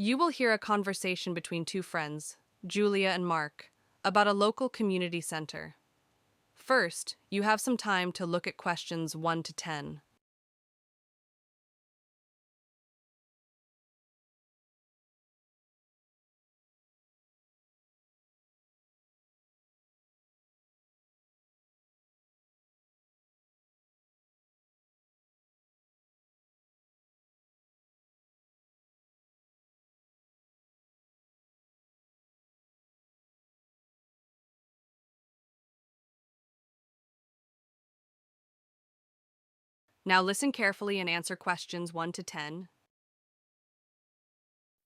You will hear a conversation between two friends, Julia and Mark, about a local community center. First, you have some time to look at questions 1 to 10. Now listen carefully and answer questions 1 to 10.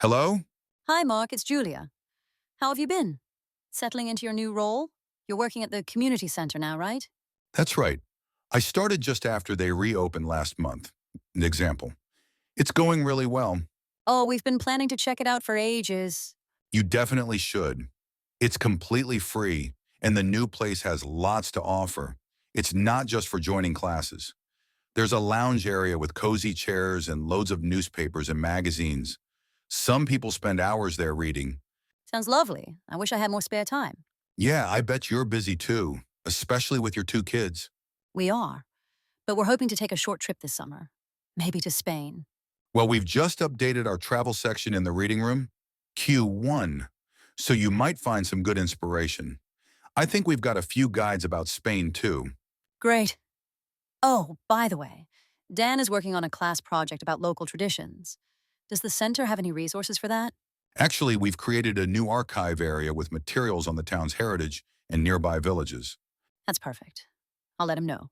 Hello? Hi, Mark, it's Julia. How have you been? Settling into your new role? You're working at the community center now, right? That's right. I started just after they reopened last month. An example. It's going really well. Oh, we've been planning to check it out for ages. You definitely should. It's completely free, and the new place has lots to offer. It's not just for joining classes. There's a lounge area with cozy chairs and loads of newspapers and magazines. Some people spend hours there reading. Sounds lovely. I wish I had more spare time. Yeah, I bet you're busy too, especially with your two kids. We are. But we're hoping to take a short trip this summer. Maybe to Spain. Well, we've just updated our travel section in the reading room, Q1, so you might find some good inspiration. I think we've got a few guides about Spain too. Great. Oh, by the way, Dan is working on a class project about local traditions. Does the center have any resources for that? Actually, we've created a new archive area with materials on the town's heritage and nearby villages. That's perfect. I'll let him know.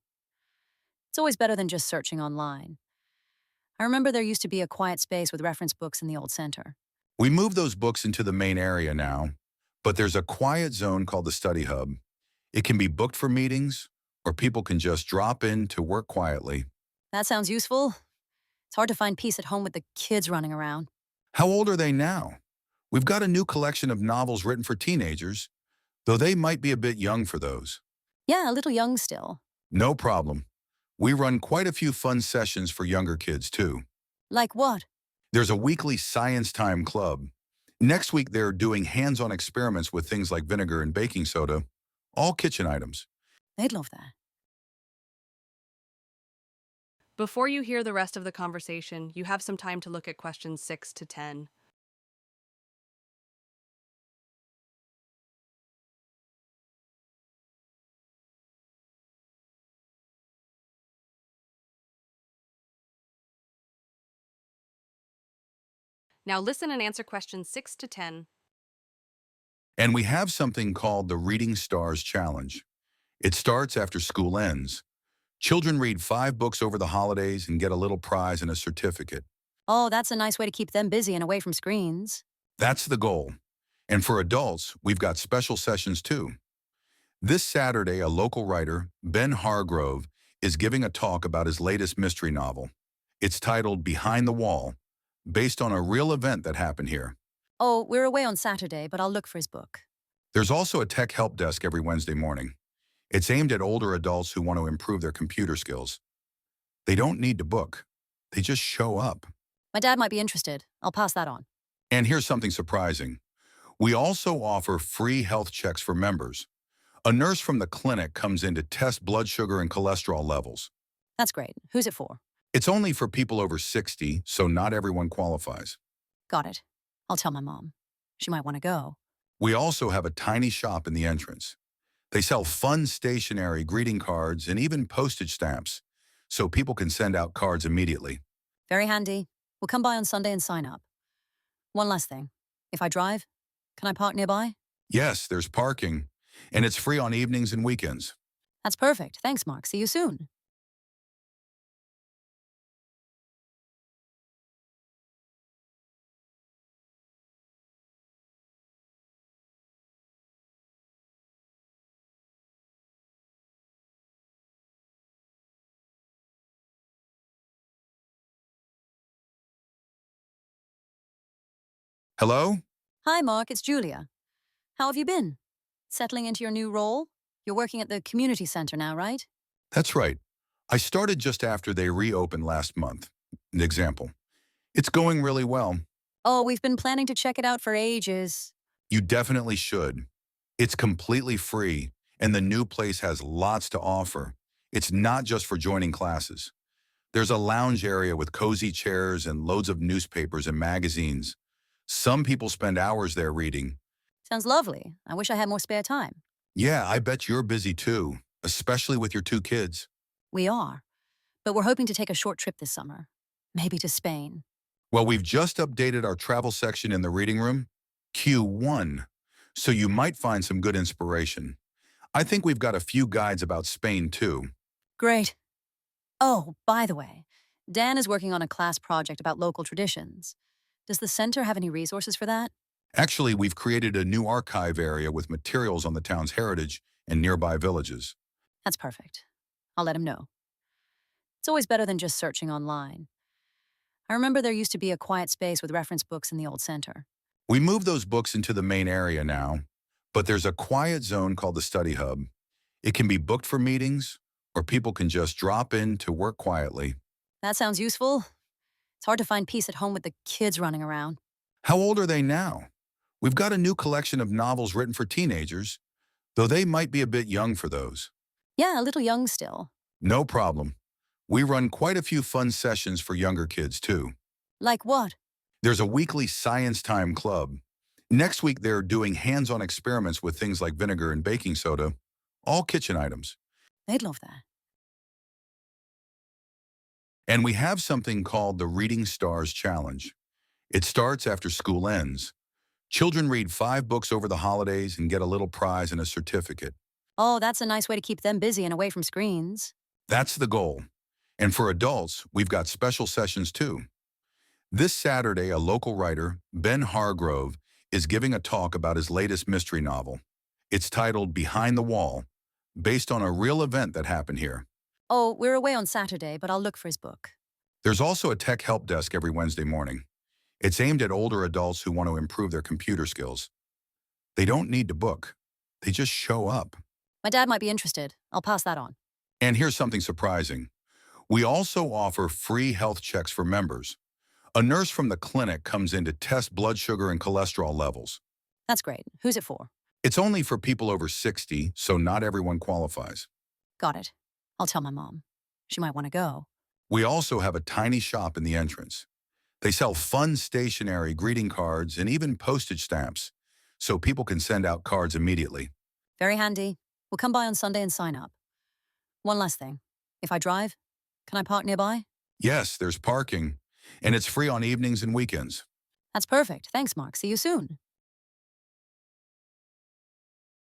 It's always better than just searching online. I remember there used to be a quiet space with reference books in the old center. We moved those books into the main area now, but there's a quiet zone called the study hub. It can be booked for meetings, or people can just drop in to work quietly. That sounds useful. It's hard to find peace at home with the kids running around. How old are they now? We've got a new collection of novels written for teenagers, though they might be a bit young for those. Yeah, a little young still. No problem. We run quite a few fun sessions for younger kids, too. Like what? There's a weekly science time club. Next week, they're doing hands-on experiments with things like vinegar and baking soda, all kitchen items. They'd love that. Before you hear the rest of the conversation, you have some time to look at questions 6 to 10. Now listen and answer questions 6 to 10. And we have something called the Reading Stars Challenge. It starts after school ends. Children read 5 books over the holidays and get a little prize and a certificate. Oh, that's a nice way to keep them busy and away from screens. That's the goal. And for adults, we've got special sessions too. This Saturday, a local writer, Ben Hargrove, is giving a talk about his latest mystery novel. It's titled Behind the Wall, based on a real event that happened here. Oh, we're away on Saturday, but I'll look for his book. There's also a tech help desk every Wednesday morning. It's aimed at older adults who want to improve their computer skills. They don't need to book. They just show up. My dad might be interested. I'll pass that on. And here's something surprising. We also offer free health checks for members. A nurse from the clinic comes in to test blood sugar and cholesterol levels. That's great. Who's it for? It's only for people over 60, so not everyone qualifies. Got it. I'll tell my mom. She might want to go. We also have a tiny shop in the entrance. They sell fun stationery, greeting cards, and even postage stamps, so people can send out cards immediately. Very handy. We'll come by on Sunday and sign up. One last thing. If I drive, can I park nearby? Yes, there's parking, and it's free on evenings and weekends. That's perfect. Thanks, Mark. See you soon. Hello? Hi, Mark. It's Julia. How have you been? Settling into your new role? You're working at the community center now, right? That's right. I started just after they reopened last month. An example. It's going really well. Oh, we've been planning to check it out for ages. You definitely should. It's completely free, and the new place has lots to offer. It's not just for joining classes. There's a lounge area with cozy chairs and loads of newspapers and magazines. Some people spend hours there reading. Sounds lovely. I wish I had more spare time. Yeah, I bet you're busy too, especially with your two kids. We are, but we're hoping to take a short trip this summer. Maybe to Spain. Well, we've just updated our travel section in the reading room, Q1, so you might find some good inspiration. I think we've got a few guides about Spain too. Great. Oh, by the way, Dan is working on a class project about local traditions. Does the center have any resources for that? Actually, we've created a new archive area with materials on the town's heritage and nearby villages. That's perfect. I'll let him know. It's always better than just searching online. I remember there used to be a quiet space with reference books in the old center. We moved those books into the main area now, but there's a quiet zone called the study hub. It can be booked for meetings, or people can just drop in to work quietly. That sounds useful. It's hard to find peace at home with the kids running around. How old are they now? We've got a new collection of novels written for teenagers, though they might be a bit young for those. Yeah, a little young still. No problem. We run quite a few fun sessions for younger kids, too. Like what? There's a weekly science time club. Next week, they're doing hands-on experiments with things like vinegar and baking soda, all kitchen items. They'd love that. And we have something called the Reading Stars Challenge. It starts after school ends. Children read 5 books over the holidays and get a little prize and a certificate. Oh, that's a nice way to keep them busy and away from screens. That's the goal. And for adults, we've got special sessions too. This Saturday, a local writer, Ben Hargrove, is giving a talk about his latest mystery novel. It's titled Behind the Wall, based on a real event that happened here. Oh, we're away on Saturday, but I'll look for his book. There's also a tech help desk every Wednesday morning. It's aimed at older adults who want to improve their computer skills. They don't need to book. They just show up. My dad might be interested. I'll pass that on. And here's something surprising. We also offer free health checks for members. A nurse from the clinic comes in to test blood sugar and cholesterol levels. That's great. Who's it for? It's only for people over 60, so not everyone qualifies. Got it. I'll tell my mom. She might want to go. We also have a tiny shop in the entrance. They sell fun stationery, greeting cards, and even postage stamps, so people can send out cards immediately. Very handy. We'll come by on Sunday and sign up. One last thing. If I drive, can I park nearby? Yes, there's parking, and it's free on evenings and weekends. That's perfect. Thanks, Mark. See you soon.